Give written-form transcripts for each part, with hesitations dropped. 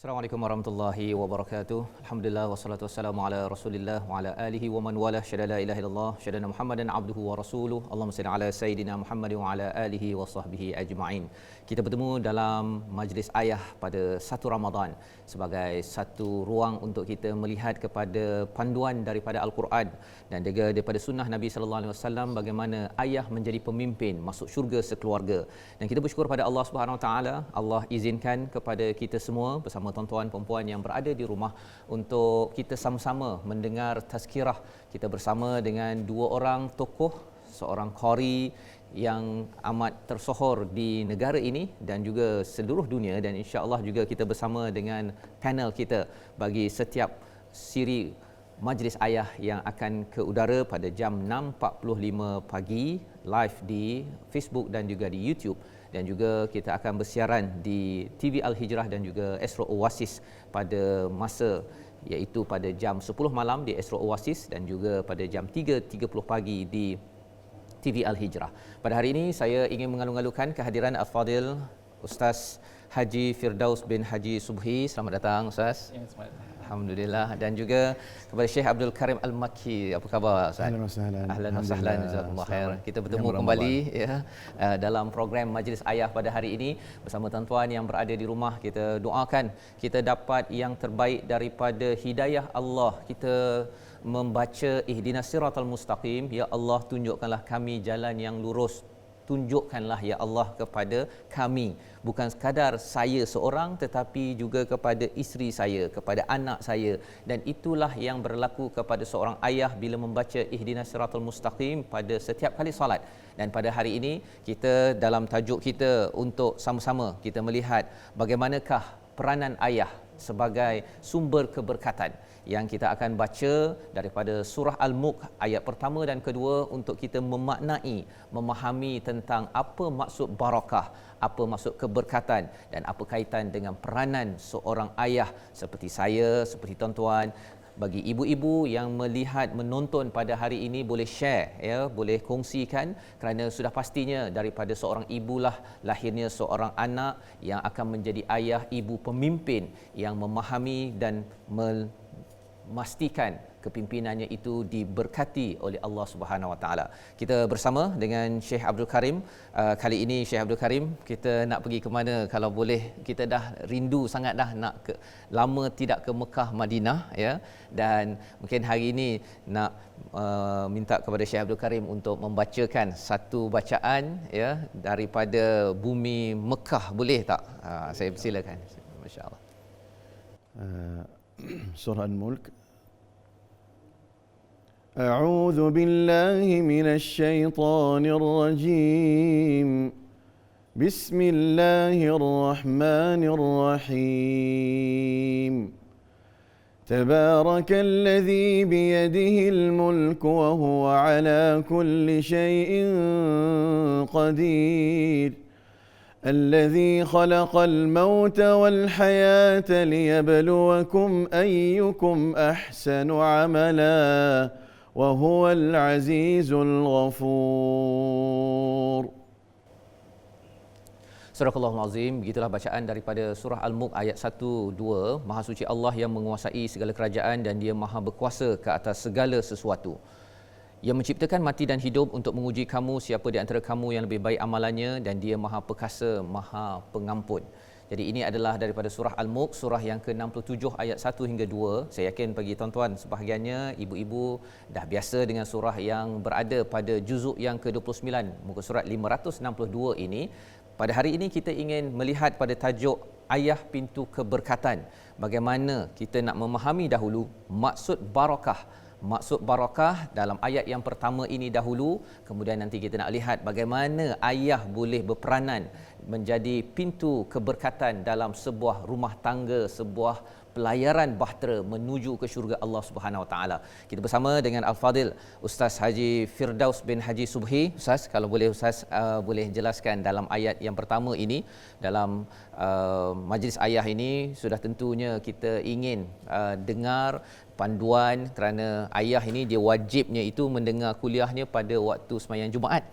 Assalamualaikum warahmatullahi wabarakatuh. Alhamdulillah wassalatu wassalamu ala Rasulillah wa ala alihi wa man walah. Syada la ilaha illallah, syada Muhammadan abduhu wa rasuluh. Allahumma salli ala sayidina Muhammad wa ala alihi wa sahbihi ajma'in. Kita bertemu dalam majlis ayah pada satu Ramadan sebagai satu ruang untuk kita melihat kepada panduan daripada Al-Quran dan juga daripada sunnah Nabi sallallahu alaihi wasallam bagaimana ayah menjadi pemimpin masuk syurga sekeluarga. Dan kita bersyukur pada Allah Subhanahu wa taala, Allah izinkan kepada kita semua bersama tuan-tuan perempuan yang berada di rumah untuk kita sama-sama mendengar tazkirah kita bersama dengan dua orang tokoh, seorang qari yang amat tersohor di negara ini dan juga seluruh dunia, dan insya-Allah juga kita bersama dengan panel kita bagi setiap siri majlis ayah yang akan ke udara pada jam 6.45 pagi live di Facebook dan juga di YouTube, dan juga kita akan bersiaran di TV Al-Hijrah dan juga Astro Oasis pada masa iaitu pada jam 10 malam di Astro Oasis dan juga pada jam 3.30 pagi di TV Al-Hijrah. Pada hari ini saya ingin mengalu-alukan kehadiran Al-Fadil Ustaz Haji Firdaus bin Haji Subhi. Selamat datang Ustaz. Ya, selamat datang. Alhamdulillah. Dan juga kepada Syekh Abdul Karim Al-Makki. Apa khabar Ustaz? Ahlan wa sahlan. Ahlan wa sahlan. Jazakumullah khair. Kita bertemu kembali dalam program Majlis Ayah pada hari ini bersama tuan-tuan yang berada di rumah. Kita doakan kita dapat yang terbaik daripada hidayah Allah. Kita membaca ihdinas siratal mustaqim, ya Allah tunjukkanlah kami jalan yang lurus. Tunjukkanlah ya Allah kepada kami, bukan sekadar saya seorang tetapi juga kepada isteri saya, kepada anak saya, dan itulah yang berlaku kepada seorang ayah bila membaca ihdinas siratal mustaqim pada setiap kali solat. Dan pada hari ini kita dalam tajuk kita untuk sama-sama kita melihat bagaimanakah peranan ayah sebagai sumber keberkatan, yang kita akan baca daripada surah Al-Mulk ayat pertama dan kedua untuk kita memaknai, memahami tentang apa maksud barakah, apa maksud keberkatan dan apa kaitan dengan peranan seorang ayah seperti saya, seperti tuan-tuan. Bagi ibu-ibu yang melihat, menonton pada hari ini, boleh share, ya, boleh kongsikan, kerana sudah pastinya daripada seorang ibulah lahirnya seorang anak yang akan menjadi ayah, ibu pemimpin yang memahami dan memastikan kepimpinannya itu diberkati oleh Allah Subhanahu Wa Taala. Kita bersama dengan Syekh Abdul Karim. Kali ini Syekh Abdul Karim, kita nak pergi ke mana kalau boleh? Kita dah rindu sangat dah nak lama tidak ke Mekah, Madinah, ya. Dan mungkin hari ini nak minta kepada Syekh Abdul Karim untuk membacakan satu bacaan, ya, daripada bumi Mekah, boleh tak? Saya persilakan. Masya-Allah. Surah Al-Mulk. أعوذ بالله من الشيطان الرجيم بسم الله الرحمن الرحيم تبارك الذي بيده الملك وهو على كل شيء قدير الذي خلق الموت والحياة ليبلوكم أيكم أحسن عملاً وهو العزيز الغفور. Surahul Azim, begitulah bacaan daripada surah Al-Mulk ayat 1-2. Maha suci Allah yang menguasai segala kerajaan dan dia maha berkuasa ke atas segala sesuatu. Ia menciptakan mati dan hidup untuk menguji kamu siapa di antara kamu yang lebih baik amalannya, dan dia maha perkasa, maha pengampun. Jadi ini adalah daripada surah Al-Mulk, surah yang ke-67 ayat 1 hingga 2. Saya yakin bagi tuan-tuan sebahagiannya, ibu-ibu dah biasa dengan surah yang berada pada juzuk yang ke-29, muka surat 562 ini. Pada hari ini kita ingin melihat pada tajuk ayah pintu keberkatan. Bagaimana kita nak memahami dahulu maksud barakah. Maksud barakah dalam ayat yang pertama ini dahulu, kemudian nanti kita nak lihat bagaimana ayah boleh berperanan menjadi pintu keberkatan dalam sebuah rumah tangga, sebuah pelayaran bahtera menuju ke syurga Allah Subhanahu Wa Taala. Kita bersama dengan Al-Fadil Ustaz Haji Firdaus bin Haji Subhi. Ustaz, kalau boleh Ustaz boleh jelaskan dalam ayat yang pertama ini, dalam majlis ayah ini sudah tentunya kita ingin dengar panduan, kerana ayah ini dia wajibnya itu mendengar kuliahnya pada waktu sembahyang Jumaat.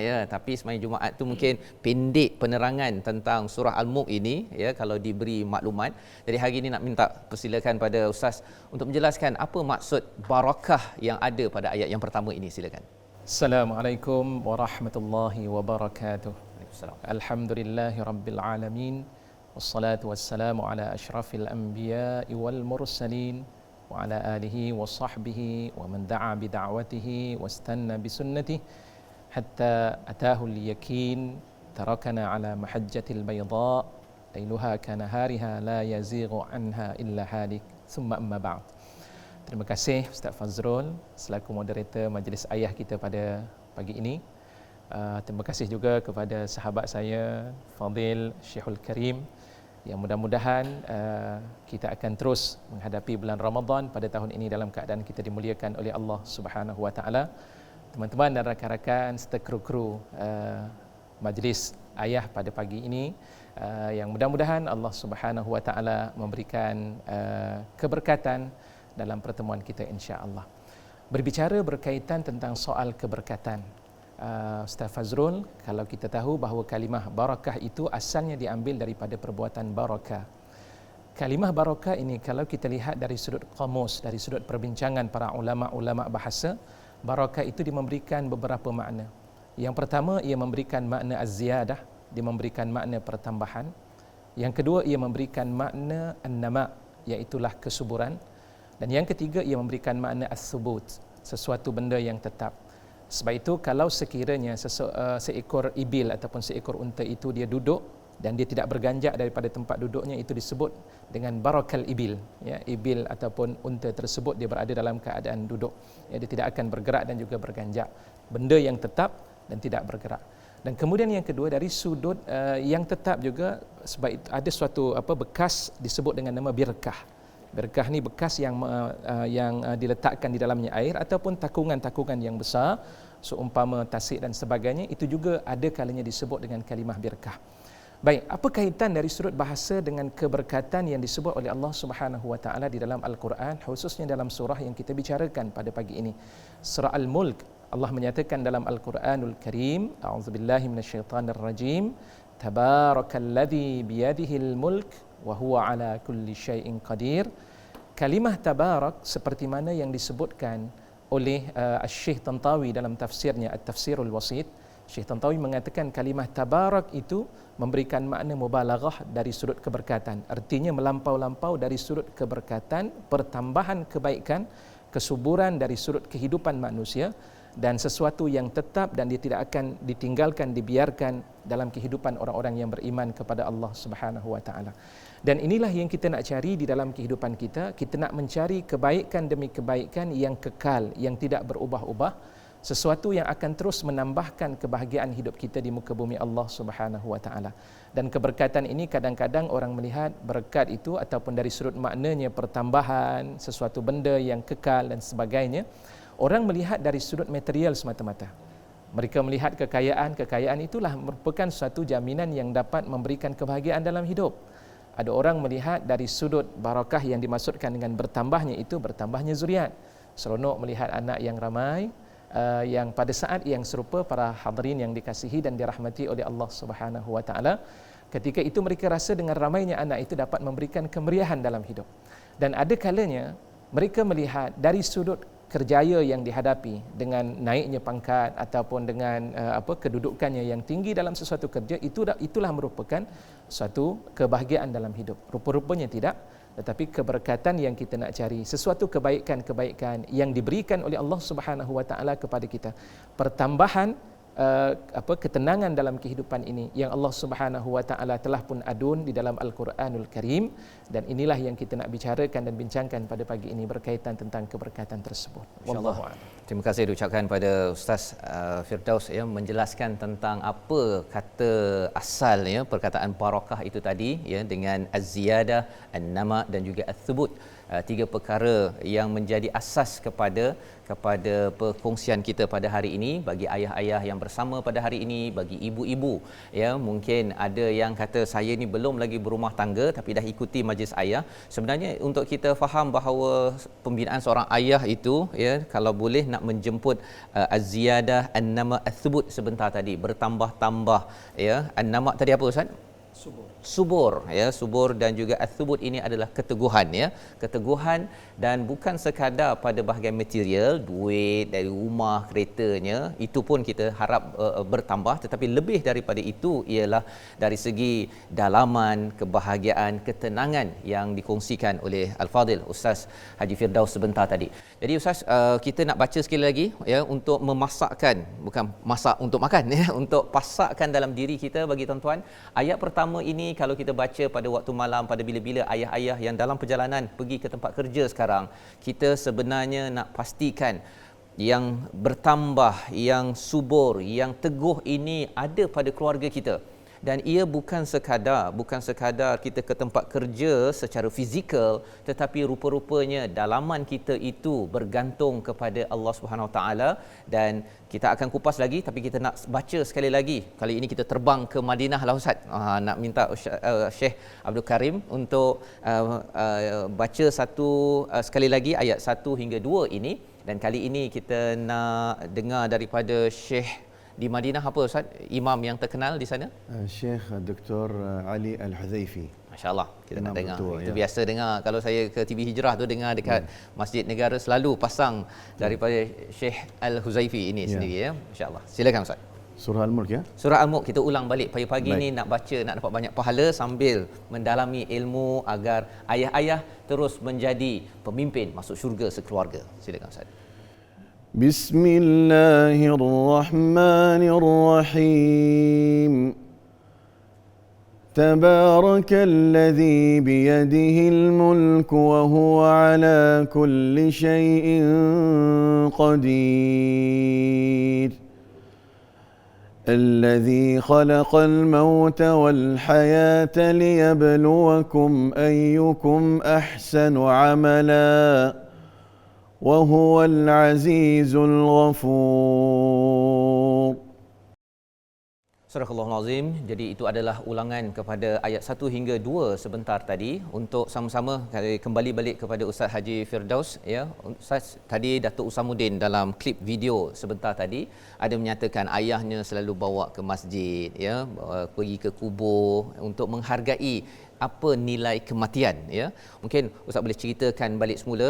Ya, tapi sembahyang Jumaat tu mungkin pendek penerangan tentang surah Al-Mulk ini, ya, kalau diberi maklumat. Jadi hari ini nak minta persilakan pada Ustaz untuk menjelaskan apa maksud barakah yang ada pada ayat yang pertama ini, silakan. Assalamualaikum warahmatullahi wabarakatuh. Waalaikumsalam. Alhamdulillahirabbil alamin. Wassalatu wassalamu ala asyrafil anbiya'i wal mursalin wa ala alihi wa sahbihi wa man da'a bi da'watihi wastanna bi sunnatihi hatta atahu al-yaqin. Tarakana ala mahajjatil bayda lailuha kanahariha la yazighu anha illa halik. Thumma amma ba'd. Terima kasih Ustaz Fazrul selaku moderator majlis ayah kita pada pagi ini. Terima kasih juga kepada sahabat saya Fadil Syekhul Karim, yang mudah-mudahan kita akan terus menghadapi bulan Ramadan pada tahun ini dalam keadaan kita dimuliakan oleh Allah Subhanahu Wa Taala. Teman-teman dan rakan-rakan serta kru-kru majlis ayah pada pagi ini, yang mudah-mudahan Allah Subhanahu Wa Taala memberikan keberkatan dalam pertemuan kita insya-Allah. Berbicara berkaitan tentang soal keberkatan, Ustaz Fazrul, kalau kita tahu bahawa kalimah barakah itu asalnya diambil daripada perbuatan barakah. Kalimah barakah ini kalau kita lihat dari sudut kamus, dari sudut perbincangan para ulama-ulama bahasa, barakah itu memberikan beberapa makna. Yang pertama, ia memberikan makna az-ziyadah, dia memberikan makna pertambahan. Yang kedua, ia memberikan makna an-nama, iaitulah kesuburan. Dan yang ketiga, ia memberikan makna as-subut, sesuatu benda yang tetap. Sebab itu kalau sekiranya seekor ibil ataupun seekor unta itu dia duduk dan dia tidak berganjak daripada tempat duduknya, itu disebut dengan barakal ibil, ya, ibil ataupun unta tersebut dia berada dalam keadaan duduk, ya, dia tidak akan bergerak dan juga berganjak, benda yang tetap dan tidak bergerak. Dan kemudian yang kedua, dari sudut yang tetap juga, sebab itu ada suatu bekas disebut dengan nama birkah. Berkah ni bekas yang diletakkan di dalamnya air ataupun takungan-takungan yang besar, seumpama tasik dan sebagainya, itu juga ada kalanya disebut dengan kalimah berkah. Baik, apa kaitan dari sudut bahasa dengan keberkatan yang disebut oleh Allah Subhanahu Wa Taala di dalam Al-Quran, khususnya dalam surah yang kita bicarakan pada pagi ini, surah Al-Mulk. Allah menyatakan dalam Al-Quranul Karim, a'udzubillahi minasyaitanirrajim, tabarakalladzi biyadihil mulk wa huwa ala kulli syai'in qadir. Kalimah tabarak seperti mana yang disebutkan oleh Syekh Tantawi dalam tafsirnya At-Tafsirul Wasit. Syekh Tantawi mengatakan kalimah tabarak itu memberikan makna mubalaghah dari sudut keberkatan. Artinya melampau-lampau dari sudut keberkatan, pertambahan kebaikan, kesuburan dari sudut kehidupan manusia, dan sesuatu yang tetap dan dia tidak akan ditinggalkan, dibiarkan dalam kehidupan orang-orang yang beriman kepada Allah Subhanahu Wa Taala. Dan inilah yang kita nak cari di dalam kehidupan kita. Kita nak mencari kebaikan demi kebaikan yang kekal, yang tidak berubah-ubah, sesuatu yang akan terus menambahkan kebahagiaan hidup kita di muka bumi Allah Subhanahu Wa Taala. Dan keberkatan ini kadang-kadang orang melihat berkat itu ataupun dari sudut maknanya pertambahan, sesuatu benda yang kekal dan sebagainya. Orang melihat dari sudut material semata-mata. Mereka melihat kekayaan itulah merupakan suatu jaminan yang dapat memberikan kebahagiaan dalam hidup. Ada orang melihat dari sudut barakah yang dimaksudkan dengan bertambahnya itu, bertambahnya zuriat. Seronok melihat anak yang ramai, yang pada saat yang serupa para hadirin yang dikasihi dan dirahmati oleh Allah Subhanahu Wa Taala, ketika itu mereka rasa dengan ramainya anak itu dapat memberikan kemeriahan dalam hidup. Dan ada kalanya mereka melihat dari sudut kerjaya yang dihadapi dengan naiknya pangkat ataupun dengan kedudukannya yang tinggi dalam sesuatu kerja, itulah merupakan suatu kebahagiaan dalam hidup. Rupa-rupanya tidak, tetapi keberkatan yang kita nak cari, sesuatu kebaikan-kebaikan yang diberikan oleh Allah Subhanahu Wa Taala kepada kita, pertambahan ketenangan dalam kehidupan ini yang Allah Subhanahu wa taala telah pun adun di dalam Al-Quranul Karim, dan inilah yang kita nak bicarakan dan bincangkan pada pagi ini berkaitan tentang keberkatan tersebut. Wallahu a'lam. Terima kasih diucapkan pada Ustaz Firdaus ya, menjelaskan tentang apa kata asal ya perkataan barakah itu tadi ya, dengan az-ziyadah, an-nama dan juga ats-tsubut. Tiga perkara yang menjadi asas kepada perkongsian kita pada hari ini, bagi ayah-ayah yang bersama pada hari ini, bagi ibu-ibu ya, mungkin ada yang kata saya ni belum lagi berumah tangga tapi dah ikuti majlis ayah. Sebenarnya untuk kita faham bahawa pembinaan seorang ayah itu ya, kalau boleh nak menjemput az-ziyadah, an-nama, ats-tsubut sebentar tadi, bertambah-tambah ya. An-nama tadi apa Ustaz? Subur ya, subur dan juga ats-tsubut ini adalah keteguhan ya, keteguhan, dan bukan sekadar pada bahagian material, duit dari rumah, keretanya, itu pun kita harap bertambah, tetapi lebih daripada itu ialah dari segi dalaman, kebahagiaan, ketenangan yang dikongsikan oleh Al-Fadil Ustaz Haji Firdaus sebentar tadi. Jadi Ustaz, kita nak baca sekali lagi ya, untuk memasakkan, bukan masak untuk makan ya, untuk pasakkan dalam diri kita bagi tuan-tuan. Ayat pertama ini kalau kita baca pada waktu malam, pada bila-bila ayah-ayah yang dalam perjalanan pergi ke tempat kerja sekarang, kita sebenarnya nak pastikan yang bertambah, yang subur, yang teguh ini ada pada keluarga kita. Dan ia bukan sekadar kita ke tempat kerja secara fizikal, tetapi rupa-rupanya dalaman kita itu bergantung kepada Allah Subhanahu Wa Taala. Dan kita akan kupas lagi, tapi kita nak baca sekali lagi. Kali ini kita terbang ke Madinah lah Ustaz. Nak minta Syekh Abdul Karim untuk baca sekali lagi ayat 1 hingga 2 ini. Dan kali ini kita nak dengar daripada Syekh di Madinah, apa Ustaz? Imam yang terkenal di sana? Syekh Dr. Ali Al-Huzaifi. Masya-Allah, kita nak dengar. Betul, Itu ya. biasa dengar kalau saya ke TV Hijrah tu, dengar dekat Masjid Negara selalu pasang daripada Syekh Al-Huzaifi ini sendiri ya. Masya-Allah. Silakan Ustaz. Surah Al-Mulk ya. Surah Al-Mulk kita ulang balik pagi-pagi ni, nak baca, nak dapat banyak pahala sambil mendalami ilmu agar ayah-ayah terus menjadi pemimpin masuk syurga sekeluarga. Silakan Ustaz. بسم الله الرحمن الرحيم تبارك الذي بيده الملك وهو على كل شيء قدير الذي خلق الموت والحياة ليبلوكم أيكم أحسن عملاً وهو العزيز الغفور. Surah Al-Azim. Jadi itu adalah ulangan kepada ayat 1 hingga 2 sebentar tadi, untuk sama-sama kembali balik kepada Ustaz Haji Firdaus ya. Ustaz tadi, Datuk Usamuddin dalam klip video sebentar tadi ada menyatakan ayahnya selalu bawa ke masjid ya, pergi ke kubur untuk menghargai apa nilai kematian ya. Mungkin Ustaz boleh ceritakan balik semula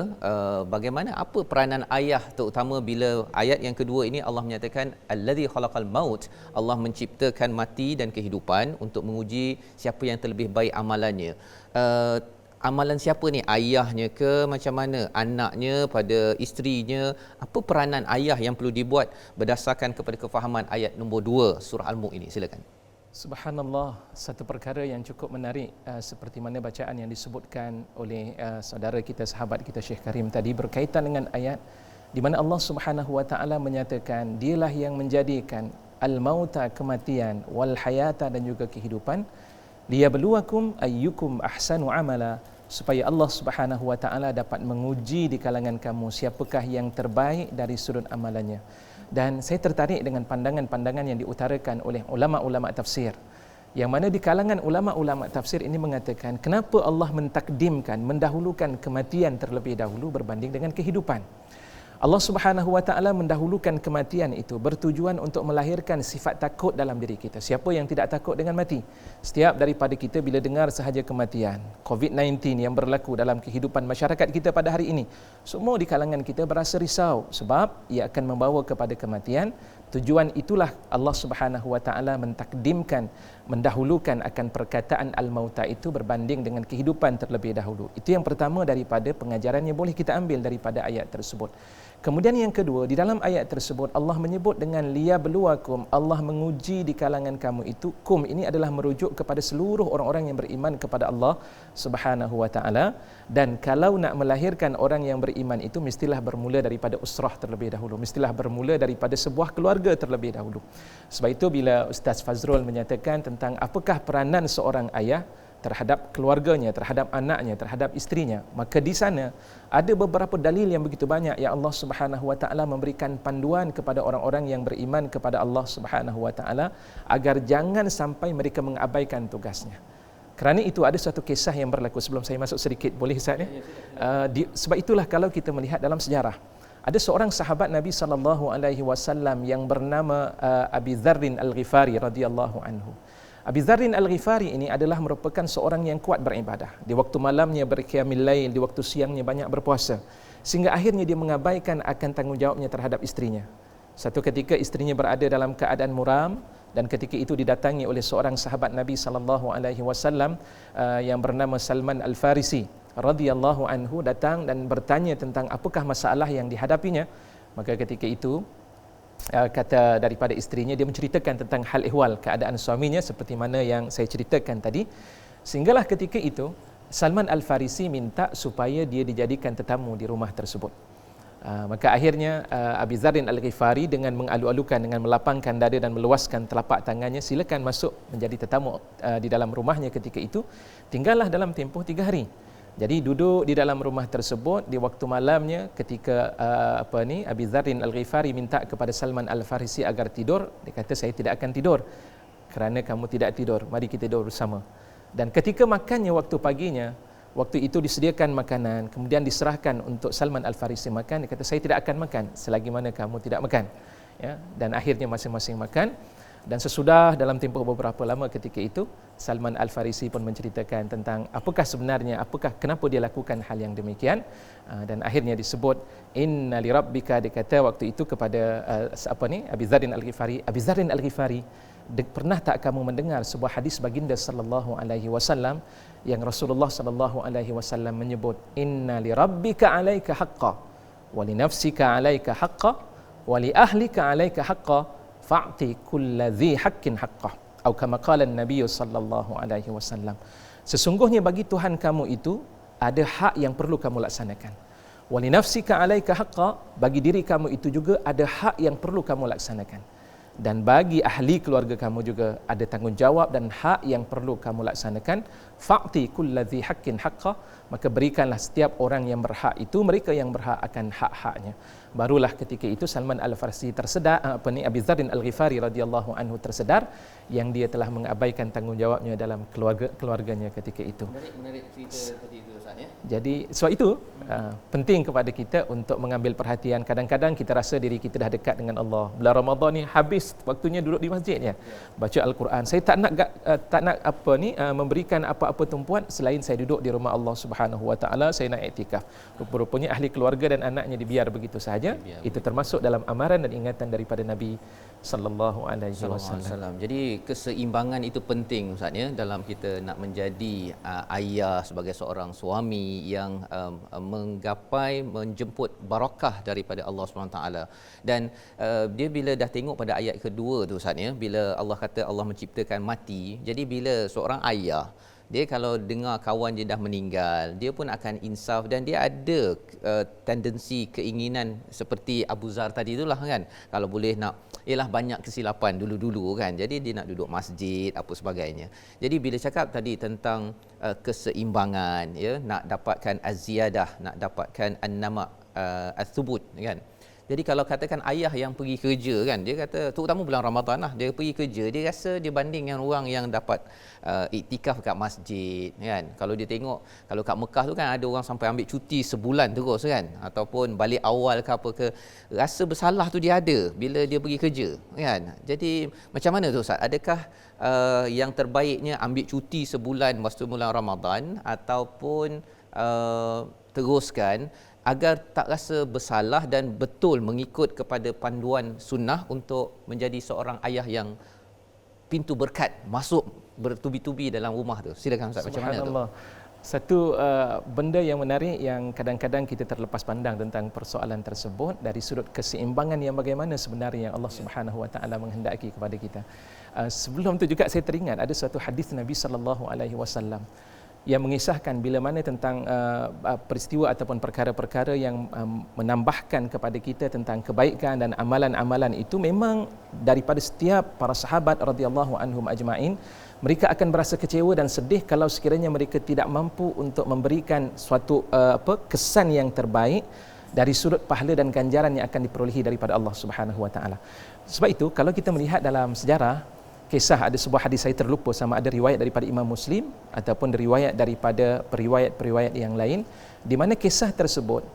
bagaimana, apa peranan ayah, terutama bila ayat yang kedua ini Allah menyatakan allazi khalaqal maut, Allah menciptakan mati dan kehidupan untuk menguji siapa yang terlebih baik amalannya. Amalan siapa ni? Ayahnya ke macam mana? Anaknya pada isterinya? Apa peranan ayah yang perlu dibuat berdasarkan kepada kefahaman ayat nombor 2 surah Al-Mulk ini? Silakan. Subhanallah, satu perkara yang cukup menarik seperti mana bacaan yang disebutkan oleh saudara kita, sahabat kita Syekh Karim tadi, berkaitan dengan ayat di mana Allah Subhanahu wa taala menyatakan dialah yang menjadikan al-mauta, kematian, wal hayata, dan juga kehidupan, liyabluwakum ayyukum ahsanu amala, supaya Allah Subhanahu wa taala dapat menguji di kalangan kamu siapakah yang terbaik dari sudut amalannya. Dan saya tertarik dengan pandangan-pandangan yang diutarakan oleh ulama-ulama tafsir, yang mana di kalangan ulama-ulama tafsir ini mengatakan kenapa Allah mentakdimkan, mendahulukan kematian terlebih dahulu berbanding dengan kehidupan. Allah Subhanahu wa taala mendahulukan kematian itu bertujuan untuk melahirkan sifat takut dalam diri kita. Siapa yang tidak takut dengan mati? Setiap daripada kita bila dengar sahaja kematian, COVID-19 yang berlaku dalam kehidupan masyarakat kita pada hari ini, semua di kalangan kita berasa risau sebab ia akan membawa kepada kematian. Tujuan itulah Allah Subhanahu wa taala mentakdimkan, mendahulukan akan perkataan al-mauta itu berbanding dengan kehidupan terlebih dahulu. Itu yang pertama daripada pengajaran yang boleh kita ambil daripada ayat tersebut. Kemudian yang kedua, di dalam ayat tersebut Allah menyebut dengan liyabluwakum, Allah menguji di kalangan kamu itu. Kum ini adalah merujuk kepada seluruh orang-orang yang beriman kepada Allah Subhanahu wa taala, dan kalau nak melahirkan orang yang beriman itu mestilah bermula daripada usrah terlebih dahulu, mestilah bermula daripada sebuah keluarga terlebih dahulu. Sebab itu bila Ustaz Fazrul menyatakan tentang apakah peranan seorang ayah terhadap keluarganya, terhadap anaknya, terhadap isterinya, maka di sana ada beberapa dalil yang begitu banyak yang Allah Subhanahu wa taala memberikan panduan kepada orang-orang yang beriman kepada Allah Subhanahu wa taala agar jangan sampai mereka mengabaikan tugasnya. Kerana itu ada satu kisah yang berlaku. Sebelum saya masuk sedikit, boleh Ustaz ya? Sebab itulah kalau kita melihat dalam sejarah, ada seorang sahabat Nabi SAW yang bernama Abi Dzarrin Al-Ghifari radhiyallahu anhu. Abi Dzarrin Al-Ghifari ini adalah merupakan seorang yang kuat beribadah. Di waktu malamnya berqiyamul lail, di waktu siangnya banyak berpuasa. Sehingga akhirnya dia mengabaikan akan tanggungjawabnya terhadap istrinya. Satu ketika istrinya berada dalam keadaan muram, dan ketika itu didatangi oleh seorang sahabat Nabi SAW yang bernama Salman Al-Farisi radhiyallahu anhu, datang dan bertanya tentang apakah masalah yang dihadapinya. Maka ketika itu kata daripada isterinya, dia menceritakan tentang hal ehwal keadaan suaminya seperti mana yang saya ceritakan tadi. Sehinggalah ketika itu Salman Al-Farisi minta supaya dia dijadikan tetamu di rumah tersebut. Maka akhirnya Abi Dzarrin Al-Ghifari dengan mengalu-alukan, dengan melapangkan dada dan meluaskan telapak tangannya, silakan masuk menjadi tetamu di dalam rumahnya ketika itu. Tinggallah dalam tempoh 3 hari. Jadi duduk di dalam rumah tersebut di waktu malamnya ketika Abi Dzarrin Al-Ghifari minta kepada Salman Al-Farisi agar tidur, dia kata saya tidak akan tidur kerana kamu tidak tidur, mari kita tidur bersama. Dan ketika makannya waktu paginya, waktu itu disediakan makanan, kemudian diserahkan untuk Salman Al-Farisi makan, dia kata saya tidak akan makan selagi mana kamu tidak makan. Ya, dan akhirnya masing-masing makan. Dan sesudah dalam tempoh beberapa lama ketika itu, Salman Al-Farisi pun menceritakan tentang apakah sebenarnya, kenapa dia lakukan hal yang demikian. Dan akhirnya disebut inna li rabbika, dia kata waktu itu kepada Abi Dzarrin Al-Ghifari, Abi Dzarrin Al-Ghifari, pernah tak kamu mendengar sebuah hadis baginda sallallahu alaihi wasallam yang Rasulullah sallallahu alaihi wasallam menyebut inna li rabbika 'alaika haqqan wa li nafsika 'alaika haqqan wa li ahlika 'alaika haqqan fa'ti kulladzi haqqin haqqah, atau kama qala an-nabiy sallallahu alaihi wasallam. Sesungguhnya bagi Tuhan kamu itu ada hak yang perlu kamu laksanakan. Wa li nafsika 'alaika haqqan, bagi diri kamu itu juga ada hak yang perlu kamu laksanakan. Dan bagi ahli keluarga kamu juga ada tanggungjawab dan hak yang perlu kamu laksanakan. Fa'ti kulladzi haqqin haqqah, maka berikanlah setiap orang yang berhak itu mereka yang berhak akan hak-haknya. Barulah ketika itu Salman Al-Farisi tersedar, Abi Dzarrin Al-Ghifari radhiyallahu anhu tersedar yang dia telah mengabaikan tanggungjawabnya dalam keluarganya ketika itu. Menarik cerita tadi itu Ustaz ya. Jadi sebab itu penting kepada kita untuk mengambil perhatian. Kadang-kadang kita rasa diri kita dah dekat dengan Allah. Bulan Ramadan ni habis waktunya duduk di masjid ya. Baca Al-Quran. Saya tak nak memberikan apa-apa tumpuan selain saya duduk di rumah Allah Subhanahu wa taala, saya nak iktikaf. Rupa-rupanya ahli keluarga dan anaknya dibiar begitu sahaja. Itu termasuk dalam amaran dan ingatan daripada Nabi sallallahu alaihi wasallam. Jadi keseimbangan itu penting Ustaz ya, dalam kita nak menjadi ayah sebagai seorang suami yang menggapai menjemput barakah daripada Allah Subhanahu taala. Dan dia bila dah tengok pada ayat kedua tu Ustaz ya, bila Allah kata Allah menciptakan mati, jadi bila seorang ayah dia kalau dengar kawan dia dah meninggal, dia pun akan insaf dan dia ada tendensi keinginan seperti Abu Dzar tadi itulah kan. Kalau boleh nak, ialah banyak kesilapan dulu-dulu kan. Jadi dia nak duduk masjid apa sebagainya. Jadi bila cakap tadi tentang keseimbangan ya, nak dapatkan az-ziyadah, nak dapatkan an-nama ats-tsubut kan. Jadi kalau katakan ayah yang pergi kerja kan, dia kata terutama bulan Ramadan lah, dia pergi kerja, dia rasa dia banding dengan orang yang dapat iktikaf kat masjid kan. Kalau dia tengok, kalau kat Mekah tu kan ada orang sampai ambil cuti sebulan terus kan, ataupun balik awal ke apa ke, rasa bersalah tu dia ada bila dia pergi kerja kan. Jadi macam mana tu Ustaz? Adakah yang terbaiknya ambil cuti sebulan waktu bulan Ramadan ataupun teruskan agar tak rasa bersalah dan betul mengikut kepada panduan sunnah untuk menjadi seorang ayah yang pintu berkat masuk bertubi-tubi dalam rumah tu. Silakan Ustaz, macam mana tu? Satu benda yang menarik yang kadang-kadang kita terlepas pandang tentang persoalan tersebut dari sudut keseimbangan yang bagaimana sebenarnya yang Allah Subhanahu Wa Taala menghendaki kepada kita. Sebelum tu juga saya teringat ada satu hadis Nabi sallallahu alaihi wasallam yang mengisahkan bila mana tentang peristiwa ataupun perkara-perkara yang menambahkan kepada kita tentang kebaikan dan amalan-amalan itu memang daripada setiap para sahabat radhiyallahu anhum ajma'in, mereka akan berasa kecewa dan sedih kalau sekiranya mereka tidak mampu untuk memberikan suatu kesan yang terbaik dari sudut pahala dan ganjaran yang akan diperolehi daripada Allah Subhanahu Wa Taala. Sebab itu kalau kita melihat dalam sejarah, kisah ada sebuah hadis saya terlupa sama ada riwayat daripada Imam Muslim ataupun riwayat daripada periwayat-periwayat yang lain, di mana kisah tersebut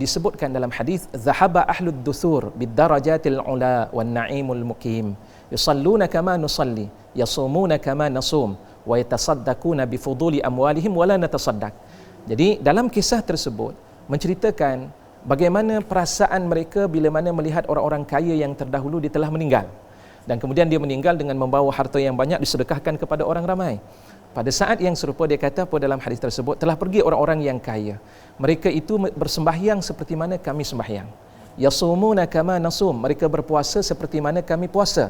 disebutkan dalam hadis, zahaba ahlud dusur bid darajatil ula wan naimul muqim yusalluna kama nusalli yasumuna kama nasum wa yatasaddaquna bi fuduli amwalihim wala natasaddaq. Jadi dalam kisah tersebut menceritakan bagaimana perasaan mereka bila mana melihat orang-orang kaya yang terdahulu dia telah meninggal, dan kemudian dia meninggal dengan membawa harta yang banyak disedekahkan kepada orang ramai. Pada saat yang serupa dia kata pada dalam hadis tersebut, telah pergi orang-orang yang kaya, mereka itu bersembahyang seperti mana kami sembahyang, yasumuna kama nasum, mereka berpuasa seperti mana kami puasa,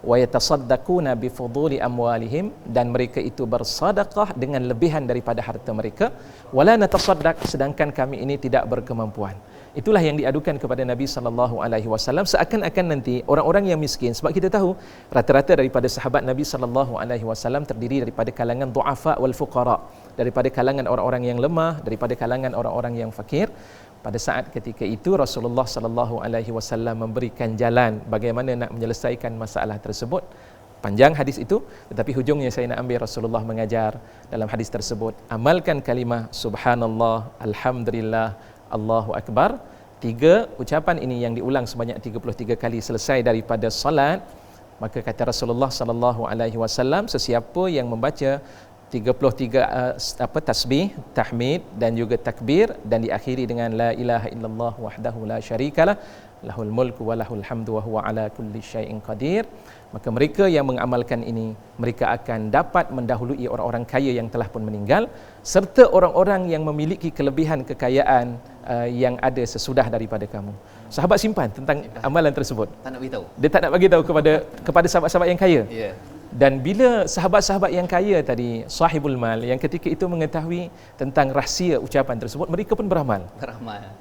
wa yatasaddaquna bi fuduli amwalihim, dan mereka itu bersedekah dengan lebihan daripada harta mereka, wala natasaddaq, sedangkan kami ini tidak berkemampuan. Itulah yang diadukan kepada Nabi sallallahu alaihi wasallam, seakan-akan nanti orang-orang yang miskin, sebab kita tahu rata-rata daripada sahabat Nabi sallallahu alaihi wasallam terdiri daripada kalangan du'afa wal fuqara, daripada kalangan orang-orang yang lemah, daripada kalangan orang-orang yang fakir. Pada saat ketika itu Rasulullah sallallahu alaihi wasallam memberikan jalan bagaimana nak menyelesaikan masalah tersebut. Panjang hadis itu, tetapi hujungnya saya nak ambil Rasulullah mengajar dalam hadis tersebut, amalkan kalimah subhanallah, alhamdulillah, Allahu Akbar. 3 ucapan ini yang diulang sebanyak 33 kali selesai daripada salat, maka kata Rasulullah sallallahu alaihi wasallam, sesiapa yang membaca 33 tasbih, tahmid dan juga takbir dan diakhiri dengan la ilaha illallah wahdahu la syarikalah lahul mulku wa lahul hamdu wa huwa ala kulli syai'in qadir, maka mereka yang mengamalkan ini mereka akan dapat mendahului orang-orang kaya yang telah pun meninggal serta orang-orang yang memiliki kelebihan kekayaan yang ada sesudah daripada kamu. Sahabat simpan tentang amalan tersebut. Tak nak beritahu. Dia tak nak bagi tahu kepada sahabat-sahabat yang kaya. Ya. Dan bila sahabat-sahabat yang kaya tadi, sahibul mal, yang ketika itu mengetahui tentang rahsia ucapan tersebut, mereka pun beramal.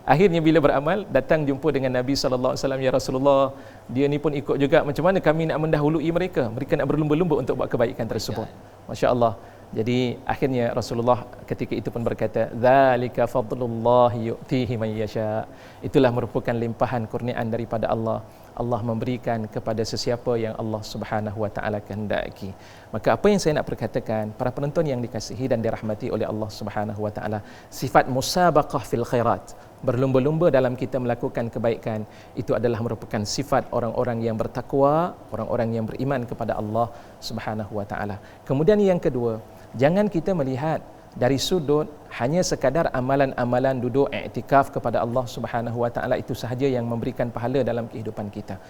Akhirnya bila beramal, datang jumpa dengan Nabi SAW, ya Rasulullah, dia ni pun ikut juga, macam mana kami nak mendahului mereka? Mereka nak berlumba-lumba untuk buat kebaikan tersebut. Masya Allah. Jadi akhirnya Rasulullah ketika itu pun berkata, zalika fadlullahi yu'tihi man yasha. Itulah merupakan limpahan kurniaan daripada Allah. Allah memberikan kepada sesiapa yang Allah Subhanahu Wa Taala kehendaki. Maka apa yang saya nak perkatakan, para penonton yang dikasihi dan dirahmati oleh Allah Subhanahu Wa Taala, sifat musabaqah fil khairat, berlumba-lumba dalam kita melakukan kebaikan, itu adalah merupakan sifat orang-orang yang bertakwa, orang-orang yang beriman kepada Allah Subhanahu Wa Taala. Kemudian yang kedua, jangan kita melihat dari sudut hanya sekadar amalan-amalan duduk iktikaf kepada Allah Subhanahu Wa Taala itu sahaja yang memberikan pahala dalam kehidupan kita.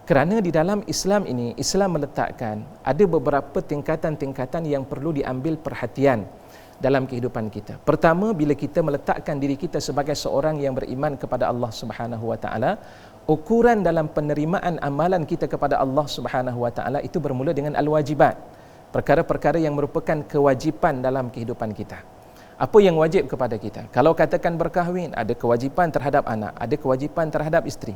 Kerana di dalam Islam ini, Islam meletakkan ada beberapa tingkatan-tingkatan yang perlu diambil perhatian dalam kehidupan kita. Pertama, bila kita meletakkan diri kita sebagai seorang yang beriman kepada Allah Subhanahu Wa Taala, ukuran dalam penerimaan amalan kita kepada Allah Subhanahu Wa Taala itu bermula dengan al-wajibat. Perkara-perkara yang merupakan kewajipan dalam kehidupan kita. Apa yang wajib kepada kita? Kalau katakan berkahwin, ada kewajipan terhadap anak, ada kewajipan terhadap isteri.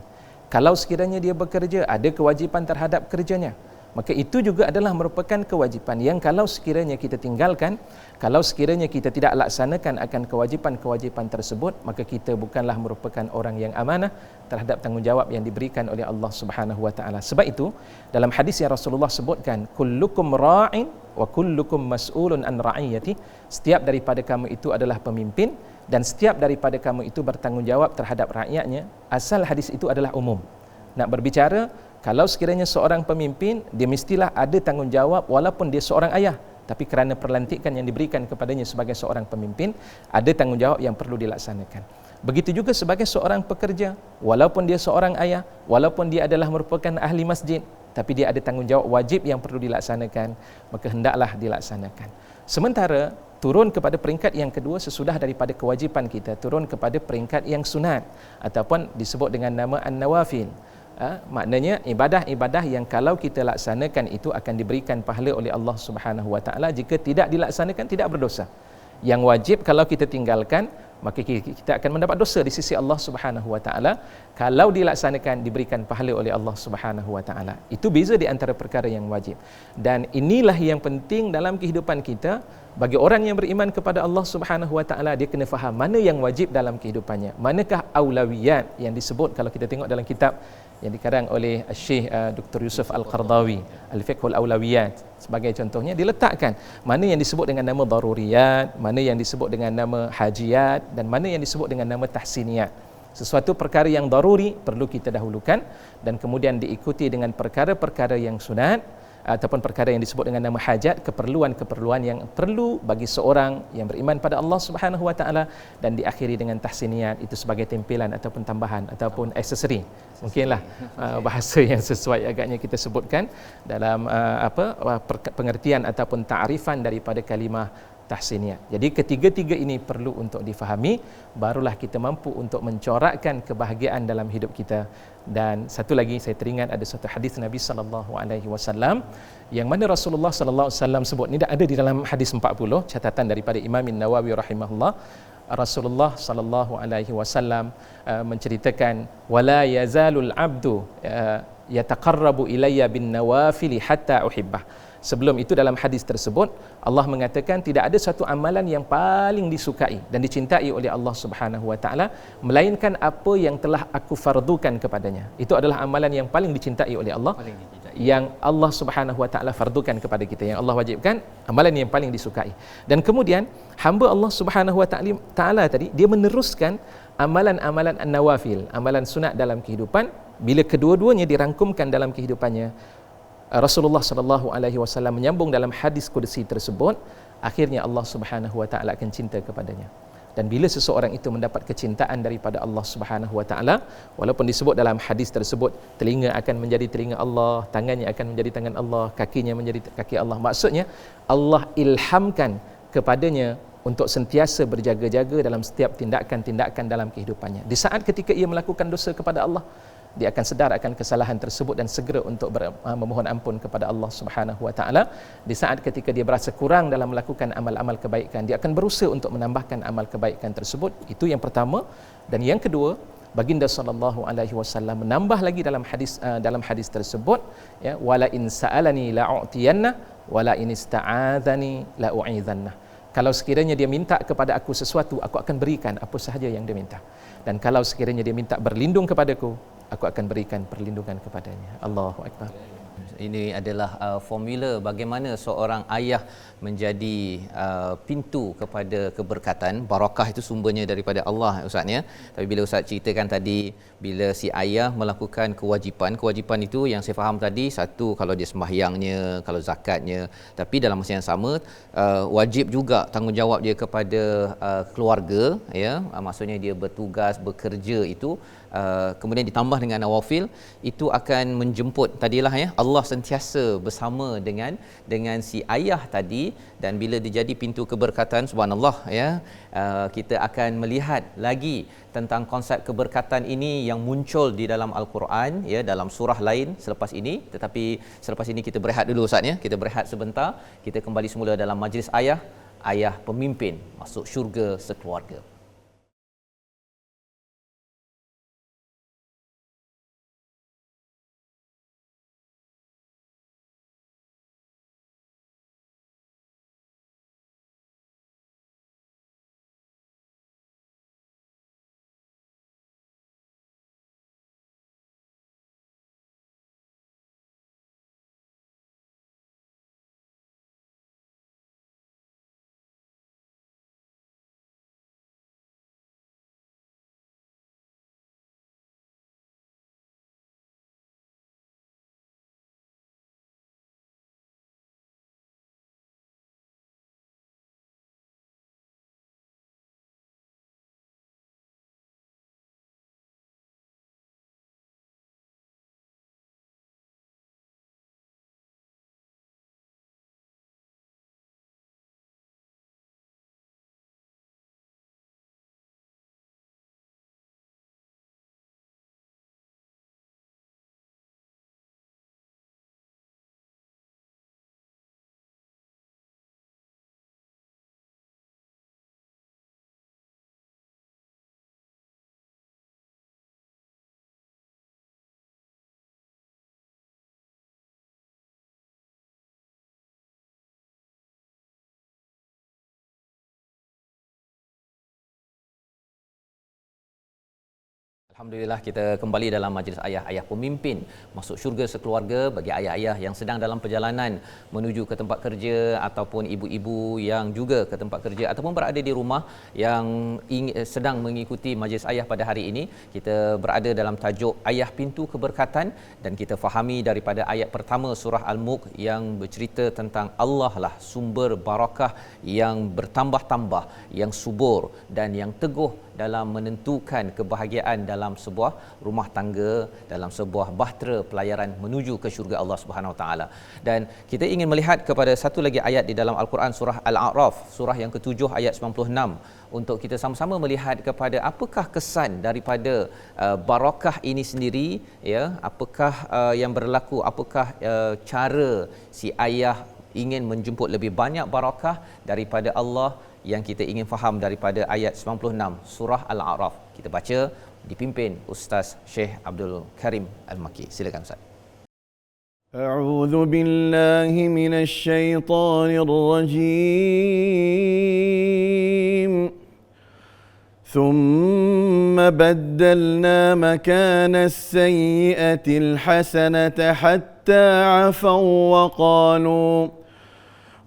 Kalau sekiranya dia bekerja, ada kewajipan terhadap kerjanya. Maka itu juga adalah merupakan kewajipan yang kalau sekiranya kita tinggalkan, kalau sekiranya kita tidak laksanakan akan kewajipan-kewajipan tersebut, maka kita bukanlah merupakan orang yang amanah terhadap tanggungjawab yang diberikan oleh Allah Subhanahu Wa Taala. Sebab itu dalam hadis yang Rasulullah sebutkan, kullukum ra'in wa kullukum mas'ulun an ra'iyati, setiap daripada kamu itu adalah pemimpin dan setiap daripada kamu itu bertanggungjawab terhadap rakyatnya. Asal hadis itu adalah umum. Nak berbicara, kalau sekiranya seorang pemimpin, dia mestilah ada tanggungjawab walaupun dia seorang ayah. tapi kerana perlantikan yang diberikan kepadanya sebagai seorang pemimpin, ada tanggungjawab yang perlu dilaksanakan. Begitu juga sebagai seorang pekerja, walaupun dia seorang ayah, walaupun dia adalah merupakan ahli masjid, tapi dia ada tanggungjawab wajib yang perlu dilaksanakan, maka hendaklah dilaksanakan. Sementara turun kepada peringkat yang kedua sesudah daripada kewajipan kita, turun kepada peringkat yang sunat ataupun disebut dengan nama an-nawafil. Maknanya ibadah-ibadah yang kalau kita laksanakan itu akan diberikan pahala oleh Allah Subhanahu Wa Taala, jika tidak dilaksanakan tidak berdosa. Yang wajib kalau kita tinggalkan, maka kita akan mendapat dosa di sisi Allah Subhanahu Wa Taala. Kalau dilaksanakan diberikan pahala oleh Allah Subhanahu Wa Taala. Itu beza di antara perkara yang wajib. Dan inilah yang penting dalam kehidupan kita. Bagi orang yang beriman kepada Allah Subhanahu Wa Taala, dia kena faham mana yang wajib dalam kehidupannya, manakah aulawiyat yang disebut kalau kita tengok dalam kitab yang dikarang oleh Syekh Dr. Yusuf Al-Qardawi, Al-Fiqhul Aulawiyat sebagai contohnya, diletakkan mana yang disebut dengan nama daruriyat, mana yang disebut dengan nama hajiyat, dan mana yang disebut dengan nama tahsiniyat. Sesuatu perkara yang daruri perlu kita dahulukan, dan kemudian diikuti dengan perkara-perkara yang sunat ataupun perkara yang disebut dengan nama hajat, keperluan-keperluan yang perlu bagi seorang yang beriman pada Allah Subhanahu Wa Taala, dan diakhiri dengan tahsiniyat, itu sebagai tempelan ataupun tambahan ataupun aksesori. Mungkinlah bahasa yang sesuai agaknya kita sebutkan dalam pengertian ataupun ta'rifan daripada kalimah tahsiniyat. Jadi ketiga-tiga ini perlu untuk difahami, barulah kita mampu untuk mencorakkan kebahagiaan dalam hidup kita. Dan satu lagi saya teringat ada satu hadis Nabi sallallahu alaihi wasallam yang mana Rasulullah sallallahu alaihi wasallam sebut, ni ada di dalam hadis 40, catatan daripada Imam Nawawi rahimahullah. Rasulullah sallallahu alaihi wasallam menceritakan, wala yazalul abdu yataqarrabu ilayya bin nawafili hatta uhibbah. Sebelum itu dalam hadis tersebut Allah mengatakan tidak ada satu amalan yang paling disukai dan dicintai oleh Allah Subhanahu Wa Taala melainkan apa yang telah aku fardukan kepadanya. Itu adalah amalan yang paling dicintai oleh Allah, yang Allah Subhanahu Wa Taala fardukan kepada kita, yang Allah wajibkan, amalan yang paling disukai. Dan kemudian hamba Allah Subhanahu Wa Taala tadi dia meneruskan amalan-amalan an-nawafil, amalan sunat dalam kehidupan. Bila kedua-duanya dirangkumkan dalam kehidupannya, Rasulullah sallallahu alaihi wasallam menyambung dalam hadis qudsi tersebut, akhirnya Allah Subhanahu Wa Taala akan cinta kepadanya. Dan bila seseorang itu mendapat kecintaan daripada Allah Subhanahu Wa Taala, walaupun disebut dalam hadis tersebut telinga akan menjadi telinga Allah, tangannya akan menjadi tangan Allah, kakinya menjadi kaki Allah, maksudnya Allah ilhamkan kepadanya untuk sentiasa berjaga-jaga dalam setiap tindakan-tindakan dalam kehidupannya. Di saat ketika ia melakukan dosa kepada Allah, dia akan sedar akan kesalahan tersebut dan segera untuk memohon ampun kepada Allah Subhanahu Wa Taala. Di saat ketika dia berasa kurang dalam melakukan amal-amal kebaikan, dia akan berusaha untuk menambahkan amal kebaikan tersebut. Itu yang pertama. Dan yang kedua, baginda sallallahu alaihi wasallam menambah lagi dalam hadis tersebut, ya, wala in sa'alani la'utiyanna wala in ista'adzani la'u'idzanna. Kalau sekiranya dia minta kepada aku sesuatu, aku akan berikan apa sahaja yang dia minta. Dan kalau sekiranya dia minta berlindung kepadaku, aku akan berikan perlindungan kepadanya. Allahu Akbar. Ini adalah formula bagaimana seorang ayah menjadi pintu kepada keberkatan. Barakah itu sumbernya daripada Allah, Ustaz ya. Tapi bila Ustaz ceritakan tadi, bila si ayah melakukan kewajipan itu yang saya faham tadi, satu kalau dia sembahyangnya, kalau zakatnya, tapi dalam masa yang sama wajib juga tanggungjawab dia kepada keluarga, ya. Maksudnya dia bertugas, bekerja itu, kemudian ditambah dengan nawafil, itu akan menjemput tadilah, ya, Allah sentiasa bersama dengan si ayah tadi. Dan bila dia jadi pintu keberkatan, subhanallah, ya, kita akan melihat lagi tentang konsep keberkatan ini yang muncul di dalam Al-Quran, ya, dalam surah lain selepas ini. Tetapi selepas ini kita berehat dulu, Ustaz, ya. Kita berehat sebentar. Kita kembali semula dalam majlis ayah pemimpin masuk syurga sekeluarga. Alhamdulillah, kita kembali dalam majlis ayah-ayah pemimpin masuk syurga sekeluarga bagi ayah-ayah yang sedang dalam perjalanan menuju ke tempat kerja, ataupun ibu-ibu yang juga ke tempat kerja ataupun berada di rumah yang sedang mengikuti majlis ayah pada hari ini. Kita berada dalam tajuk Ayah Pintu Keberkatan, dan kita fahami daripada ayat pertama surah Al-Mulk yang bercerita tentang Allah lah sumber barakah yang bertambah-tambah, yang subur dan yang teguh dalam menentukan kebahagiaan dalam sebuah rumah tangga, dalam sebuah bahtera pelayaran menuju ke syurga Allah Subhanahu Wa Taala. Dan kita ingin melihat kepada satu lagi ayat di dalam Al-Quran, surah Al-A'raf, surah yang ke-7 ayat 96, untuk kita sama-sama melihat kepada apakah kesan daripada barakah ini sendiri, ya, apakah yang berlaku, apakah cara si ayah ingin menjemput lebih banyak barakah daripada Allah, yang kita ingin faham daripada ayat 96 surah Al-A'raf. Kita baca dipimpin Ustaz Syekh Abdul Karim Al-Makki. Silakan Ustaz. أعوذ بالله من الشيطان الرجيم ثم بدلنا مكان السيئة الحسنة حتى عفوا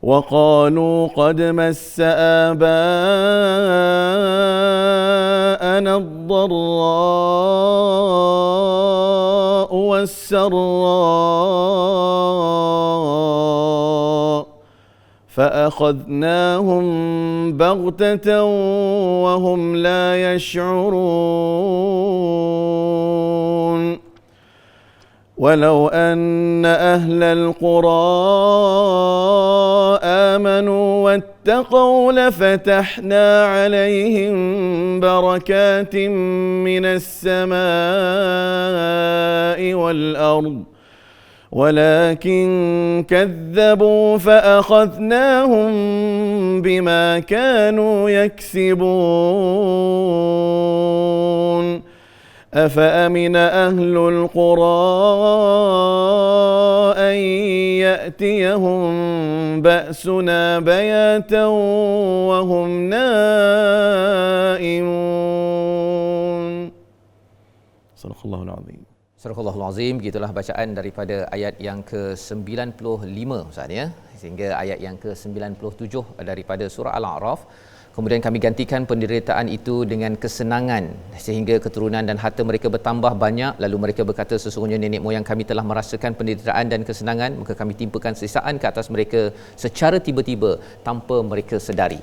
وقالوا قد مس آباءنا الضراء والسراء فأخذناهم بغتة وهم لا يشعرون ولو أن أهل القرى آمنوا واتقوا لفتحنا عليهم بركات من السماء والأرض ولكن كذبوا فأخذناهم بما كانوا يكسبون أفأمن أهل القرى أن يأتيهم بأسنا بياتا وهم نائمون صدق الله العظيم. Surah Al-Azim, begitulah bacaan daripada ayat yang ke-95 Ustaz, ya, sehingga ayat yang ke-97 daripada surah Al-A'raf. Kemudian kami gantikan penderitaan itu dengan kesenangan, sehingga keturunan dan harta mereka bertambah banyak. Lalu mereka berkata, sesungguhnya nenek moyang kami telah merasakan penderitaan dan kesenangan, maka kami timpakan sisaan ke atas mereka secara tiba-tiba tanpa mereka sedari.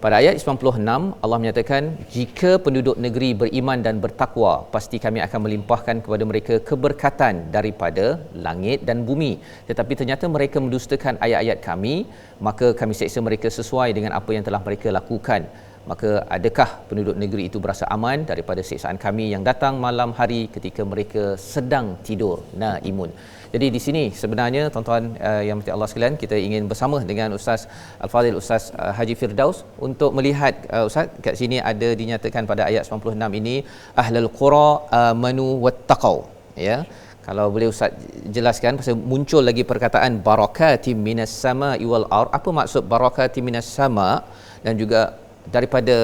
Pada ayat 96 Allah menyatakan, jika penduduk negeri beriman dan bertakwa, pasti kami akan melimpahkan kepada mereka keberkatan daripada langit dan bumi. Tetapi ternyata mereka mendustakan ayat-ayat kami, maka kami seksa mereka sesuai dengan apa yang telah mereka lakukan. Maka adakah penduduk negeri itu berasa aman daripada siksaan kami yang datang malam hari ketika mereka sedang tidur naimun. Jadi di sini sebenarnya tuan-tuan yang dirahmati Allah sekalian, kita ingin bersama dengan Ustaz Al-Fadhil Ustaz Haji Firdaus untuk melihat Ustaz, kat sini ada dinyatakan pada ayat 96 ini ahlul qura amanu wattaqau, ya. Kalau boleh Ustaz jelaskan, pasal muncul lagi perkataan barakatim minas sama'i wal ard. Apa maksud barakatim minas sama' dan juga daripada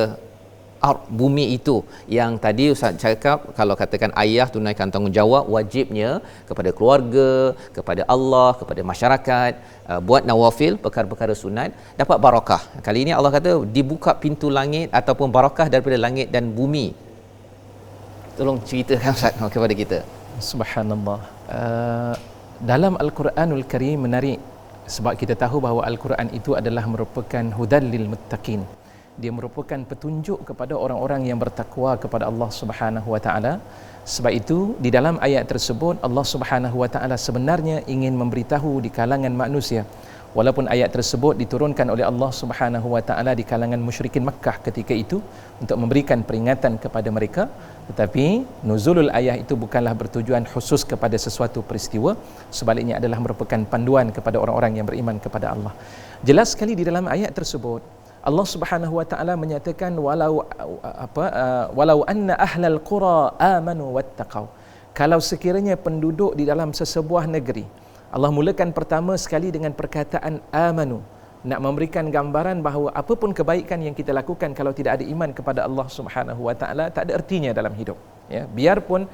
bumi itu, yang tadi Ustaz cakap kalau katakan ayah tunaikan tanggungjawab wajibnya kepada keluarga, kepada Allah, kepada masyarakat, buat nawafil, perkara-perkara sunat, dapat barakah. Kali ini Allah kata dibuka pintu langit ataupun barakah daripada langit dan bumi. Tolong ceritakan Ustaz kepada kita. Subhanallah. Dalam Al-Quranul Karim menarik, sebab kita tahu bahawa Al-Quran itu adalah merupakan hudal lil muttaqin. Dia merupakan petunjuk kepada orang-orang yang bertakwa kepada Allah Subhanahu wa taala. Sebab itu di dalam ayat tersebut Allah Subhanahu wa taala sebenarnya ingin memberitahu di kalangan manusia, walaupun ayat tersebut diturunkan oleh Allah Subhanahu wa taala di kalangan musyrikin Makkah ketika itu untuk memberikan peringatan kepada mereka, tetapi nuzulul ayat itu bukanlah bertujuan khusus kepada sesuatu peristiwa, sebaliknya adalah merupakan panduan kepada orang-orang yang beriman kepada Allah. Jelas sekali di dalam ayat tersebut Allah Subhanahu wa taala menyatakan walau anna ahlal qura amanu wattaqau. Kalau sekiranya penduduk di dalam sesebuah negeri, Allah mulakan pertama sekali dengan perkataan amanu, nak memberikan gambaran bahawa apapun kebaikan yang kita lakukan kalau tidak ada iman kepada Allah Subhanahu wa taala tak ada ertinya dalam hidup. ya, biarpun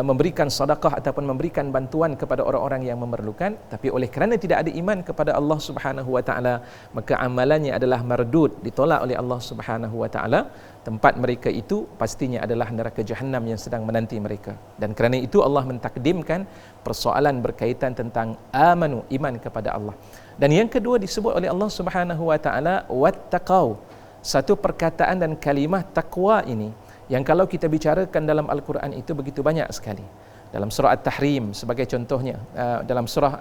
memberikan sedekah ataupun memberikan bantuan kepada orang-orang yang memerlukan, tapi oleh kerana tidak ada iman kepada Allah Subhanahu wa taala, maka amalannya adalah mardud, ditolak oleh Allah Subhanahu wa taala. Tempat mereka itu pastinya adalah neraka Jahannam yang sedang menanti mereka. Dan kerana itu Allah mentakdimkan persoalan berkaitan tentang amanu, iman kepada Allah. Dan yang kedua disebut oleh Allah Subhanahu wa taala wattaqau. Satu perkataan dan kalimah takwa ini yang kalau kita bicarakan dalam Al-Quran itu begitu banyak sekali. Dalam surah At-Tahrim sebagai contohnya, dalam surah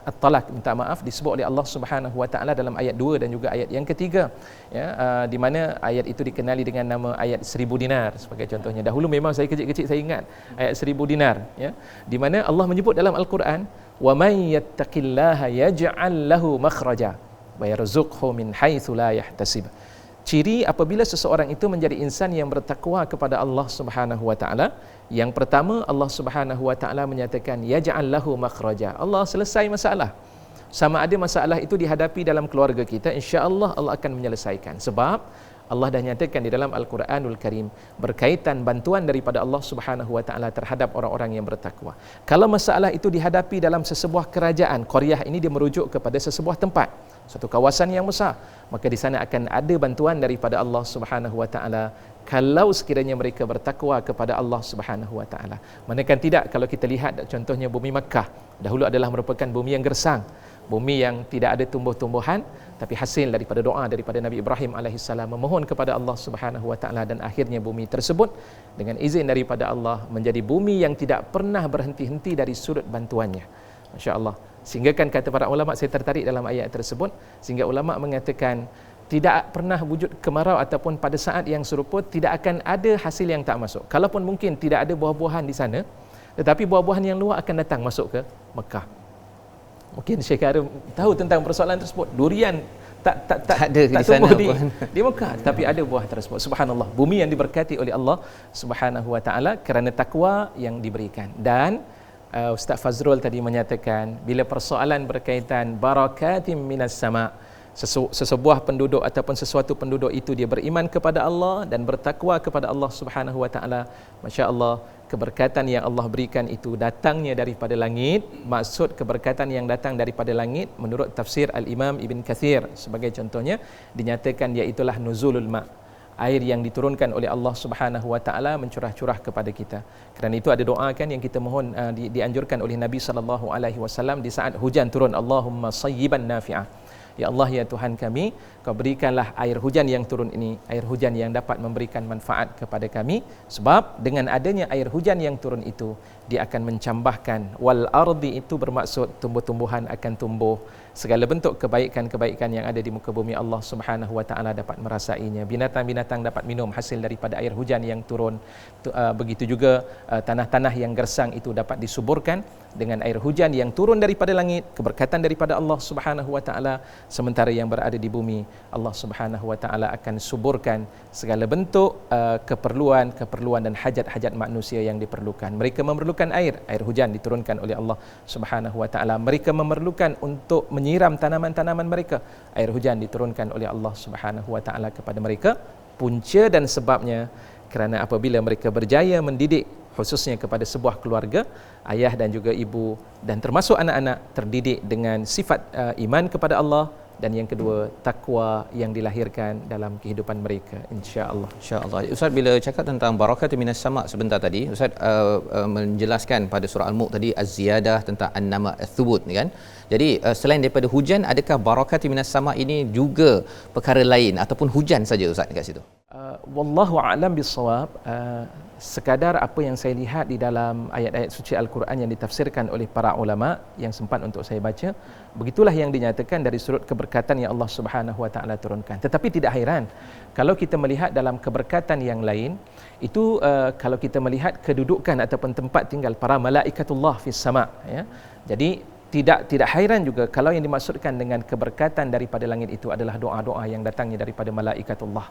At-Talaq, minta maaf, disebut oleh Allah Subhanahu wa taala dalam ayat 2 dan juga ayat yang ketiga, ya, di mana ayat itu dikenali dengan nama ayat 1000 dinar sebagai contohnya. Dahulu memang saya kecil-kecil saya ingat ayat 1000 dinar, ya, di mana Allah menyebut dalam Al-Quran, wa may yattaqillaha yaj'al lahu makhraja wa yarzuqhu min haitsu la yahtasib. Ciri apabila seseorang itu menjadi insan yang bertakwa kepada Allah Subhanahu wa taala, yang pertama Allah Subhanahu wa taala menyatakan yaj'al lahu makhraja. Allah selesai masalah. Sama ada masalah itu dihadapi dalam keluarga kita, insya-Allah Allah akan menyelesaikan. Sebab Allah dah nyatakan di dalam Al-Quranul Karim berkaitan bantuan daripada Allah Subhanahu wa taala terhadap orang-orang yang bertakwa. Kalau masalah itu dihadapi dalam sesebuah kerajaan, qaryah ini dia merujuk kepada sesebuah tempat, satu kawasan yang besar, maka di sana akan ada bantuan daripada Allah Subhanahu wa taala kalau sekiranya mereka bertakwa kepada Allah Subhanahu wa taala. Manakala tidak, kalau kita lihat contohnya bumi Makkah, dahulu adalah merupakan bumi yang gersang, bumi yang tidak ada tumbuh-tumbuhan, tapi hasil daripada doa daripada Nabi Ibrahim alaihissalam memohon kepada Allah Subhanahu wa taala, dan akhirnya bumi tersebut dengan izin daripada Allah menjadi bumi yang tidak pernah berhenti-henti dari sudut bantuannya. Masya-Allah. Sehingga kan kata para ulama, saya tertarik dalam ayat tersebut, sehingga ulama mengatakan tidak pernah wujud kemarau ataupun pada saat yang serupa tidak akan ada hasil yang tak masuk. Kalaupun mungkin tidak ada buah-buahan di sana, tetapi buah-buahan yang luar akan datang masuk ke Mekah. Mungkin Syekh Karim tahu tentang persoalan tersebut. Durian tak ada tak di sana di Mekah, tapi ada buah tersebut. Subhanallah, bumi yang diberkati oleh Allah Subhanahu wa taala kerana takwa yang diberikan. Dan Ustaz Fazrul tadi menyatakan bila persoalan berkaitan barakatim minas sama', sesebuah penduduk ataupun sesuatu penduduk itu dia beriman kepada Allah dan bertakwa kepada Allah Subhanahu wa taala, masya-Allah, keberkatan yang Allah berikan itu datangnya daripada langit. Maksud keberkatan yang datang daripada langit menurut tafsir Al-Imam Ibn Kathir sebagai contohnya dinyatakan iaitulah nuzulul ma', air yang diturunkan oleh Allah Subhanahu wa taala mencurah-curah kepada kita. Kerana itu ada doa kan yang kita mohon, dianjurkan oleh Nabi sallallahu alaihi wasallam di saat hujan turun, Allahumma sayyiban nafi'ah. Ya Allah, ya Tuhan kami, Kau berikanlah air hujan yang turun ini, air hujan yang dapat memberikan manfaat kepada kami. Sebab dengan adanya air hujan yang turun itu, dia akan mencambahkan, wal ardi itu bermaksud tumbuh-tumbuhan akan tumbuh, segala bentuk kebaikan-kebaikan yang ada di muka bumi Allah Subhanahu wa taala dapat merasainya. Binatang-binatang dapat minum hasil daripada air hujan yang turun. Begitu juga tanah-tanah yang gersang itu dapat disuburkan dengan air hujan yang turun daripada langit, keberkatan daripada Allah Subhanahu wa taala. Sementara yang berada di bumi, Allah Subhanahu wa taala akan suburkan segala bentuk keperluan dan hajat-hajat manusia yang diperlukan. Mereka memerlukan air hujan diturunkan oleh Allah Subhanahu wa taala. Mereka memerlukan untuk menyiram tanaman-tanaman mereka, air hujan diturunkan oleh Allah Subhanahu wa taala kepada mereka. Punca dan sebabnya kerana apabila mereka berjaya mendidik, khususnya kepada sebuah keluarga, ayah dan juga ibu dan termasuk anak-anak terdidik dengan sifat iman kepada Allah, dan yang kedua takwa yang dilahirkan dalam kehidupan mereka, insya-Allah. Insya-Allah. Ustaz, bila cakap tentang barakat minas sama' sebentar tadi, Ustaz menjelaskan pada surah Al-Mulk tadi az-ziyadah tentang an-nama ats-tsubut kan. Jadi selain daripada hujan, adakah barakat minas sama' ini juga perkara lain ataupun hujan saja Ustaz dekat situ? Wallahu a'lam bissawab. Sekadar apa yang saya lihat di dalam ayat-ayat suci Al-Quran yang ditafsirkan oleh para ulama yang sempat untuk saya baca, begitulah yang dinyatakan dari sudut keberkatan yang Allah Subhanahu wa taala turunkan. Tetapi tidak hairan kalau kita melihat dalam keberkatan yang lain itu, kalau kita melihat kedudukan ataupun tempat tinggal para malaikatullah fis sama', ya. Jadi tidak hairan juga kalau yang dimaksudkan dengan keberkatan daripada langit itu adalah doa-doa yang datangnya daripada malaikatullah.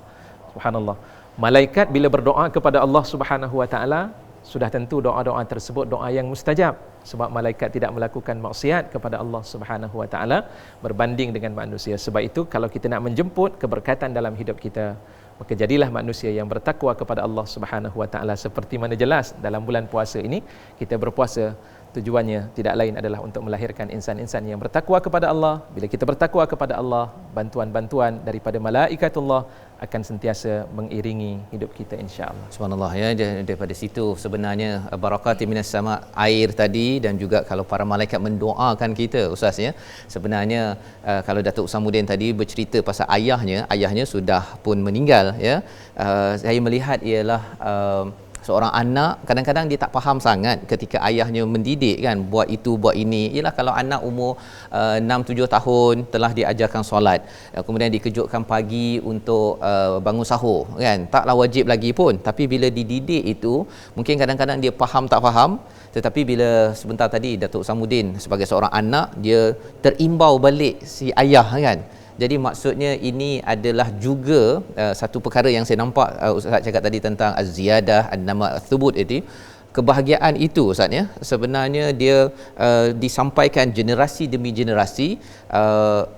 Subhanallah. Malaikat bila berdoa kepada Allah Subhanahu wa taala, sudah tentu doa-doa tersebut doa yang mustajab, sebab malaikat tidak melakukan maksiat kepada Allah Subhanahu wa taala berbanding dengan manusia. Sebab itu kalau kita nak menjemput keberkatan dalam hidup kita, Maka jadilah manusia yang bertakwa kepada Allah Subhanahu wa taala, seperti mana jelas dalam bulan puasa ini kita berpuasa tujuannya tidak lain adalah untuk melahirkan insan-insan yang bertakwa kepada Allah. Bila kita bertakwa kepada Allah, bantuan-bantuan daripada malaikatullah akan sentiasa mengiringi hidup kita, insya-Allah. Subhanallah, ya, daripada situ sebenarnya barakati minas sama, air tadi, dan juga kalau para malaikat mendoakan kita, Ustaz, ya. Sebenarnya kalau Datuk Samuddin tadi bercerita pasal ayahnya sudah pun meninggal, ya. Saya melihat ialah seorang anak kadang-kadang dia tak faham sangat ketika ayahnya mendidik, kan, buat itu buat ini. Ialah kalau anak umur 6-7 tahun telah diajarkan solat, kemudian dikejutkan pagi untuk bangun sahur, kan, taklah wajib lagi pun, tapi bila dididik itu mungkin kadang-kadang dia faham tak faham, tetapi bila sebentar tadi Datuk Samuddin sebagai seorang anak dia terimbau balik si ayah, kan. Jadi maksudnya ini adalah juga satu perkara yang saya nampak Ustaz cakap tadi tentang az-ziyadah, an-nama, ath-thubut itu, kebahagiaan itu, Ustaz, ya. Sebenarnya dia disampaikan generasi demi generasi.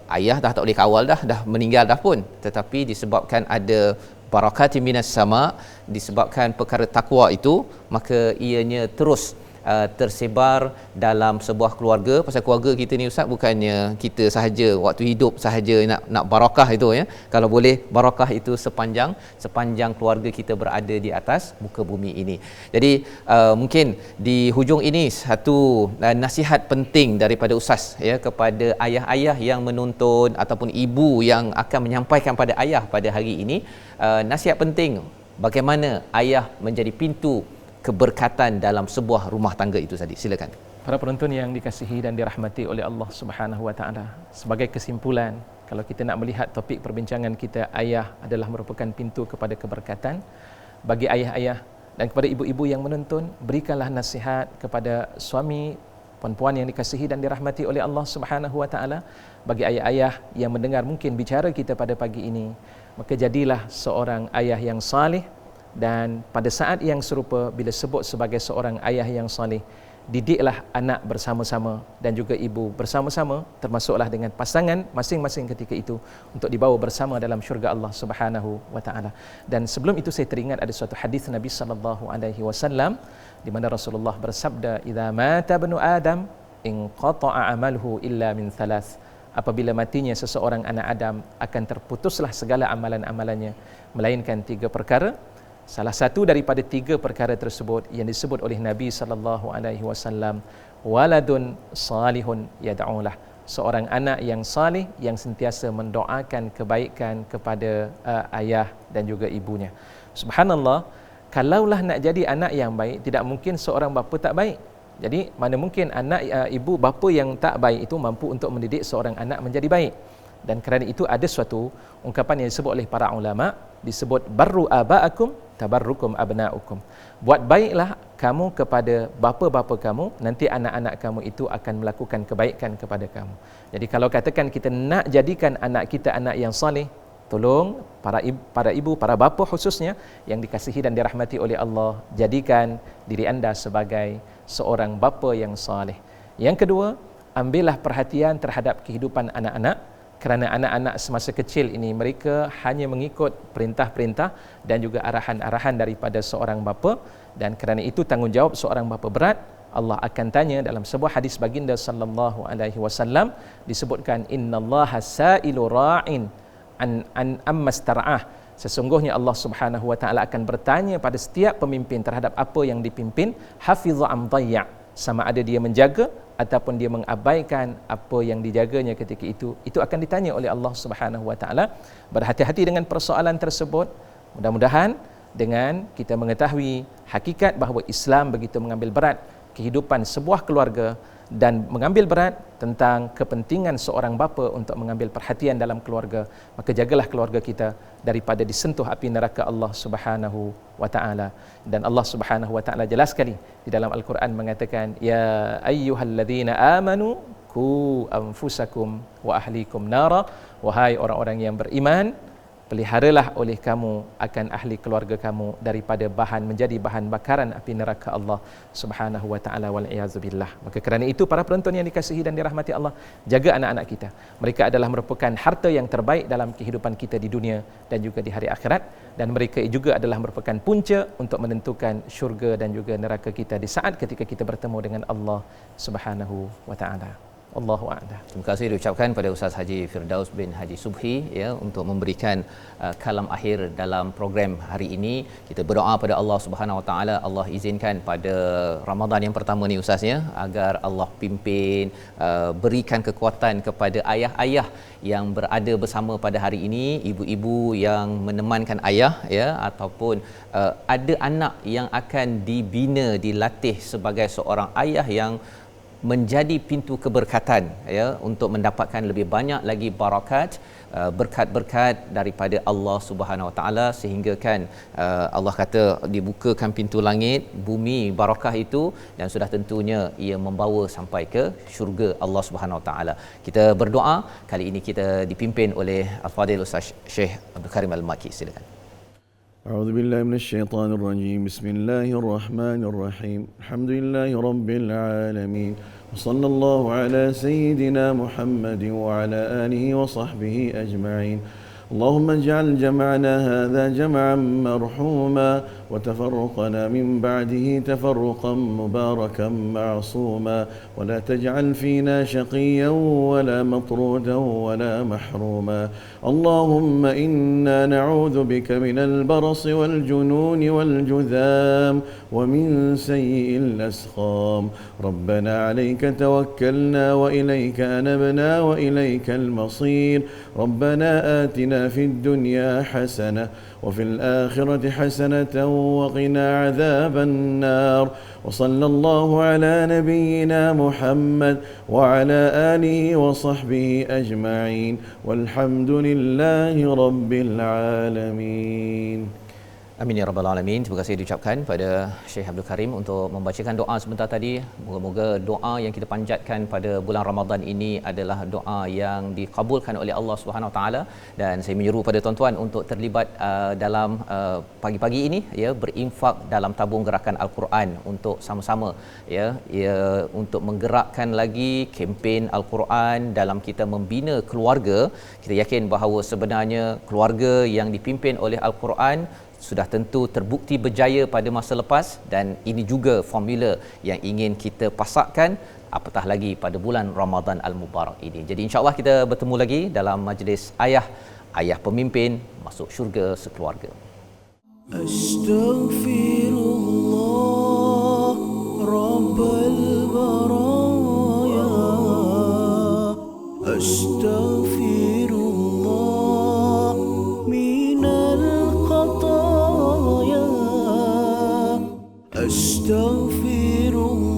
Ayah dah tak boleh kawal dah meninggal dah pun, tetapi disebabkan ada barakati minas sama, disebabkan perkara takwa itu, maka ianya terus tersebar dalam sebuah keluarga. Pasal keluarga kita ni, Ustaz, bukannya kita sahaja waktu hidup sahaja nak barakah itu, ya. Kalau boleh barakah itu sepanjang keluarga kita berada di atas muka bumi ini. Jadi mungkin di hujung ini satu nasihat penting daripada Ustaz, ya, kepada ayah-ayah yang menonton ataupun ibu yang akan menyampaikan pada ayah pada hari ini, nasihat penting bagaimana ayah menjadi pintu keberkatan dalam sebuah rumah tangga itu tadi. Silakan. Para penonton yang dikasihi dan dirahmati oleh Allah Subhanahu wa taala, sebagai kesimpulan, kalau kita nak melihat topik perbincangan kita, ayah adalah merupakan pintu kepada keberkatan. Bagi ayah-ayah dan kepada ibu-ibu yang menonton, berikanlah nasihat kepada suami, puan-puan yang dikasihi dan dirahmati oleh Allah Subhanahu wa taala. Bagi ayah-ayah yang mendengar mungkin bicara kita pada pagi ini, maka jadilah seorang ayah yang saleh. Dan pada saat yang serupa, bila sebut sebagai seorang ayah yang saleh, didiklah anak bersama-sama dan juga ibu bersama-sama, termasuklah dengan pasangan masing-masing ketika itu, untuk dibawa bersama dalam syurga Allah Subhanahu wa taala. Dan sebelum itu saya teringat ada suatu hadis Nabi sallallahu alaihi wasallam di mana Rasulullah bersabda, "Idza mata ibnu Adam inqata'a 'amaluhu illa min thalath." Apabila matinya seseorang anak Adam, akan terputuslah segala amalan-amalannya melainkan 3 perkara. Salah satu daripada 3 perkara tersebut yang disebut oleh Nabi sallallahu alaihi wasallam, waladun salihun yad'ulah, seorang anak yang salih yang sentiasa mendoakan kebaikan kepada ayah dan juga ibunya. Subhanallah, kalaulah nak jadi anak yang baik, tidak mungkin seorang bapa tak baik. Jadi mana mungkin anak ibu bapa yang tak baik itu mampu untuk mendidik seorang anak menjadi baik. Dan kerana itu ada suatu ungkapan yang disebut oleh para ulama, disebut barru aba'akum tabarrukum abna'ukum. Buat baiklah kamu kepada bapa-bapa kamu, nanti anak-anak kamu itu akan melakukan kebaikan kepada kamu. Jadi kalau katakan kita nak jadikan anak kita anak yang saleh, tolong para ibu, para bapa khususnya yang dikasihi dan dirahmati oleh Allah, jadikan diri anda sebagai seorang bapa yang saleh. Yang kedua, ambillah perhatian terhadap kehidupan anak-anak. Kerana anak-anak semasa kecil ini, mereka hanya mengikut perintah-perintah dan juga arahan-arahan daripada seorang bapa, dan kerana itu tanggungjawab seorang bapa berat. Allah akan tanya dalam sebuah hadis baginda sallallahu alaihi wasallam, disebutkan innallaha sa'ilu ra'in an ammastara'ah. Sesungguhnya Allah Subhanahu wa taala akan bertanya pada setiap pemimpin terhadap apa yang dipimpin, hafiza am dhayya, sama ada dia menjaga ataupun dia mengabaikan apa yang dijaganya ketika itu akan ditanya oleh Allah Subhanahu wa taala. Berhati-hati dengan persoalan tersebut. Mudah-mudahan dengan kita mengetahui hakikat bahawa Islam begitu mengambil berat kehidupan sebuah keluarga dan mengambil berat tentang kepentingan seorang bapa untuk mengambil perhatian dalam keluarga, maka jagalah keluarga kita daripada disentuh api neraka Allah Subhanahu wa taala. Dan Allah Subhanahu wa taala jelas sekali di dalam Al-Quran mengatakan, ya ayyuhalladzina amanu qu anfusakum wa ahlikum nara, wahai orang-orang yang beriman, peliharalah oleh kamu akan ahli keluarga kamu daripada menjadi bahan bakaran api neraka Allah Subhanahu wa taala wal iazubillah. Maka kerana itu para penonton yang dikasihi dan dirahmati Allah, jaga anak-anak kita. Mereka adalah merupakan harta yang terbaik dalam kehidupan kita di dunia dan juga di hari akhirat, dan mereka juga adalah merupakan punca untuk menentukan syurga dan juga neraka kita di saat ketika kita bertemu dengan Allah Subhanahu wa taala. Allahu a'lam. Terima kasih diucapkan pada Ustaz Haji Firdaus bin Haji Subhi ya untuk memberikan kalam akhir dalam program hari ini. Kita berdoa pada Allah Subhanahu Wa Taala, Allah izinkan pada Ramadan yang pertama ni Ustaz ya, agar Allah pimpin, berikan kekuatan kepada ayah-ayah yang berada bersama pada hari ini, ibu-ibu yang menemankan ayah ya, ataupun ada anak yang akan dibina, dilatih sebagai seorang ayah yang menjadi pintu keberkatan ya, untuk mendapatkan lebih banyak lagi barakat, berkat-berkat daripada Allah Subhanahu Wa Taala, sehingga kan Allah kata dibukakan pintu langit, bumi barakah itu, dan sudah tentunya ia membawa sampai ke syurga Allah Subhanahu Wa Taala. Kita berdoa, kali ini kita dipimpin oleh Al-Fadhil Ustaz Syekh Abdul Karim Al-Maki. Silakan. أعوذ بالله من الشيطان الرجيم بسم الله الرحمن الرحيم الحمد لله رب العالمين وصلى الله على سيدنا محمد وعلى آله وصحبه أجمعين اللهم اجعل جمعنا هذا جمعا مرحوما وتفرقنا من بعده تفرقا مباركا معصوما ولا تجعل فينا شقيا ولا مطرودا ولا محروما اللهم إنا نعوذ بك من البرص والجنون والجذام ومن سيء الأسقام ربنا عليك توكلنا وإليك أنبنا وإليك المصير ربنا آتنا في الدنيا حسنة وفي الآخرة حسنة وقنا عذاب النار وصلى الله على نبينا محمد وعلى آله وصحبه أجمعين والحمد لله رب العالمين. Amin ya rabbal alamin. Terima kasih diucapkan pada Syekh Abdul Karim untuk membacakan doa sebentar tadi. Moga-moga doa yang kita panjatkan pada bulan Ramadan ini adalah doa yang dikabulkan oleh Allah Subhanahu Wa Taala, dan saya menyeru pada tuan-tuan untuk terlibat dalam pagi-pagi ini ya, berinfak dalam tabung gerakan Al-Quran untuk sama-sama ya untuk menggerakkan lagi kempen Al-Quran dalam kita membina keluarga. Kita yakin bahawa sebenarnya keluarga yang dipimpin oleh Al-Quran sudah tentu terbukti berjaya pada masa lepas, dan ini juga formula yang ingin kita pasakkan, apatah lagi pada bulan Ramadan Al-Mubarak ini. Jadi insya-Allah kita bertemu lagi dalam majlis ayah pemimpin masuk syurga sekeluarga. Astaghfirullah Rabbal baraya Astaghfirullah minal khataya Astaghfirullah